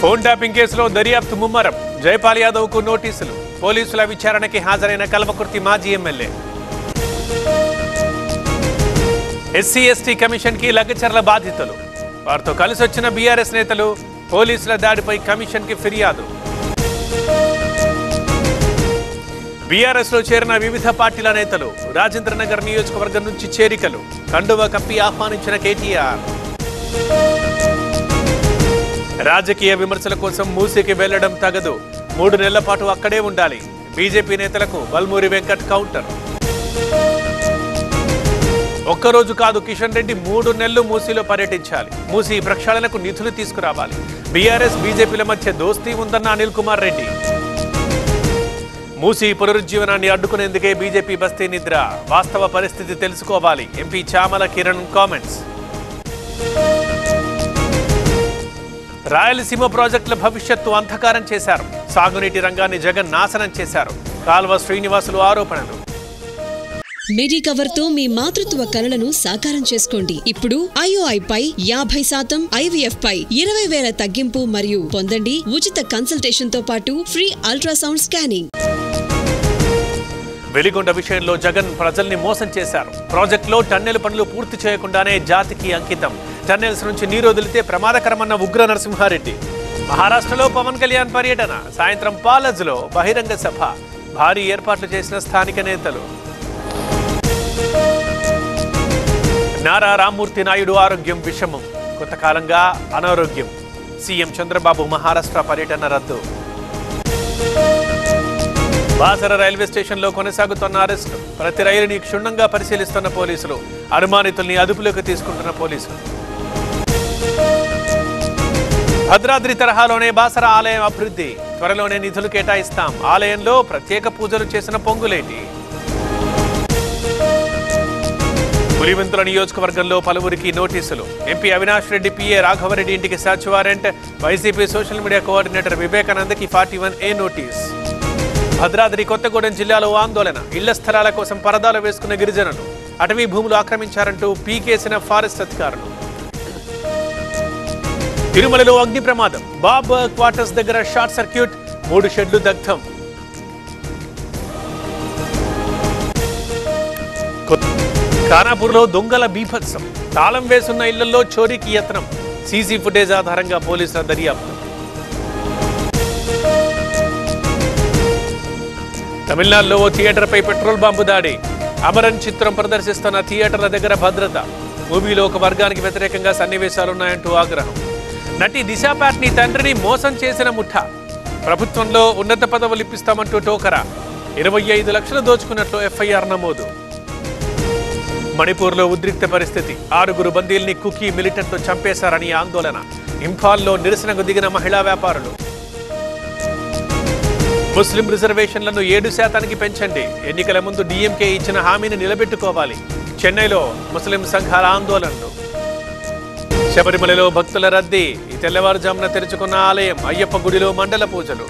Phone tapping కేసులో దర్యాప్తు ముమ్మరం. జైపాల్ యాదవ్కు నోటీసులు. పోలీసుల విచారణకి హాజరైన కల్వకుర్తి మాజీ ఎమ్మెల్యే. ఎస్సీ ఎస్టీ కమిషన్కి లగచర్ల బాధితులు. వారితో కలిసి వచ్చిన బీఆర్ఎస్ నేతలు. పోలీసుల దాడిపై కమిషన్కి ఫిర్యాదు. బీఆర్ఎస్లో చేరిన వివిధ పార్టీల నేతలు. రాజేంద్రనగర్ నియోజకవర్గం నుంచి చేరికలు. కండువా కప్పి ఆహ్వానించిన కేటీఆర్. రాజకీయ విమర్శల కోసం మూసీకి వెళ్లడం తగదు. 3 నెలల పాటు అక్కడే ఉండాలి. బీజేపీ నేతలకు బల్మూరి వెంకట్ కౌంటర్. ఒక్కరోజు కాదు, కిషన్ రెడ్డి 3 నెలలు మూసీలో పర్యటించాలి. మూసీ ప్రక్షాళనకు నిధులు తీసుకురావాలి. బీఆర్ఎస్ బీజేపీల మధ్య దోస్తీ ఉందన్న అనిల్ కుమార్ రెడ్డి. మూసీ పునరుజ్జీవనాన్ని అడ్డుకునేందుకే బీజేపీ బస్తీ నిద్ర. వాస్తవ పరిస్థితి తెలుసుకోవాలి. MP Chamala Kiran comments. రాయలసీమ ప్రాజెక్టుల భవిష్యత్తు అంధకారం చేశారు. సాగునీటి రంగాన్ని జగన్ నాశనం చేశారు. కాల్వ శ్రీనివాసులు ఆరోపణలు. మెడికవర్ తో మీ మాతృత్వ కలలను సాకారం చేసుకోండి. ఇప్పుడు IOI పై 50%, IVF పై 20,000 తగ్గింపు మరియు పొందండి ఉచిత కన్సల్టేషన్ తో పాటు ఫ్రీ అల్ట్రాసౌండ్ స్కానింగ్. వెలిగొండ విషయంలో జగన్ ప్రజల్ని మోసం చేశారు. ప్రాజెక్టులో టన్నెల్ పనులు పూర్తి చేయకుండానే జాతికి అంకితం. టన్నెల్స్ నుంచి నీరు వదిలితే ప్రమాదకరమన్న ఉగ్ర నరసింహారెడ్డి. మహారాష్ట్రలో పవన్ కళ్యాణ్ పర్యటన. సాయంత్రం పాలజ్లో బహిరంగ సభ. భారీ ఏర్పాట్లు చేసిన స్థానిక నేతలు. నారా రామ్మూర్తి నాయుడు ఆరోగ్యం విషమం. కొంతకాలంగా అనారోగ్యం. సీఎం చంద్రబాబు మహారాష్ట్ర పర్యటన రద్దు. బాసర రైల్వే స్టేషన్లో కొనసాగుతున్న అరెస్టు. ప్రతి రైలుని క్షుణ్ణంగా పరిశీలిస్తున్న పోలీసులు. అనుమానితుల్ని అదుపులోకి తీసుకుంటున్న పోలీసులు. భద్రాద్రి తరహాలోనే బాసర ఆలయం అభివృద్ధి. త్వరలోనే నిధులు కేటాయిస్తాం. ఆలయంలో ప్రత్యేక పూజలు చేసిన పొంగులేటి. పులివెందుల నియోజకవర్గంలో పలువురికి నోటీసులు. ఎంపీ అవినాష్ రెడ్డి పిఏ రాఘవరెడ్డి ఇంటికి search warrant. YCP social media coordinator వివేకానందకి 41A నోటీస్. భద్రాద్రి కొత్తగూడెం జిల్లాలో ఆందోళన. ఇళ్ల స్థలాల కోసం పరదాలు వేసుకున్న గిరిజనులు. అటవీ భూములు ఆక్రమించారంటూ పీకేసిన ఫారెస్ట్ అధికారులు. తిరుమలలో అగ్ని ప్రమాదం. బాబ్ క్వార్టర్స్ దగ్గర షార్ట్ సర్క్యూట్. 3 షెడ్లు దగ్ధం. ఖానాపూర్లో దొంగల బీభత్సం. తాళం వేసున్న ఇళ్లలో చోరీకి యత్నం. సీసీ ఫుటేజ్ ఆధారంగా పోలీసుల దర్యాప్తు. తమిళనాడులో ఓ థియేటర్పై పెట్రోల్ బాంబు దాడి. అమరన్ చిత్రం ప్రదర్శిస్తున్న థియేటర్ల దగ్గర భద్రత. మూవీలో ఒక వర్గానికి వ్యతిరేకంగా సన్నివేశాలున్నాయంటూ ఆగ్రహం. నటి దిశా పాట్నీ తండ్రిని మోసం చేసిన ముఠా. ప్రభుత్వంలో ఉన్నత పదవులు ఇప్పిస్తామంటూ టోకరా. 25 లక్షలు దోచుకున్నట్లు FIR నమోదు. మణిపూర్లో ఉద్రిక్త పరిస్థితి. 6 బందీల్ని కుకీ మిలిటెంట్తో చంపేశారని ఆందోళన. ఇంఫాల్లో నిరసనకు దిగిన మహిళా వ్యాపారులు. ముస్లిం రిజర్వేషన్లను 7% పెంచండి. ఎన్నికల ముందు DMK ఇచ్చిన హామీని నిలబెట్టుకోవాలి. చెన్నైలో ముస్లిం సంఘాల ఆందోళనలు. శబరిమలలో భక్తుల రద్దీ. ఈ తెల్లవారుజామున తెరుచుకున్న ఆలయం. అయ్యప్ప గుడిలో మండల పూజలు.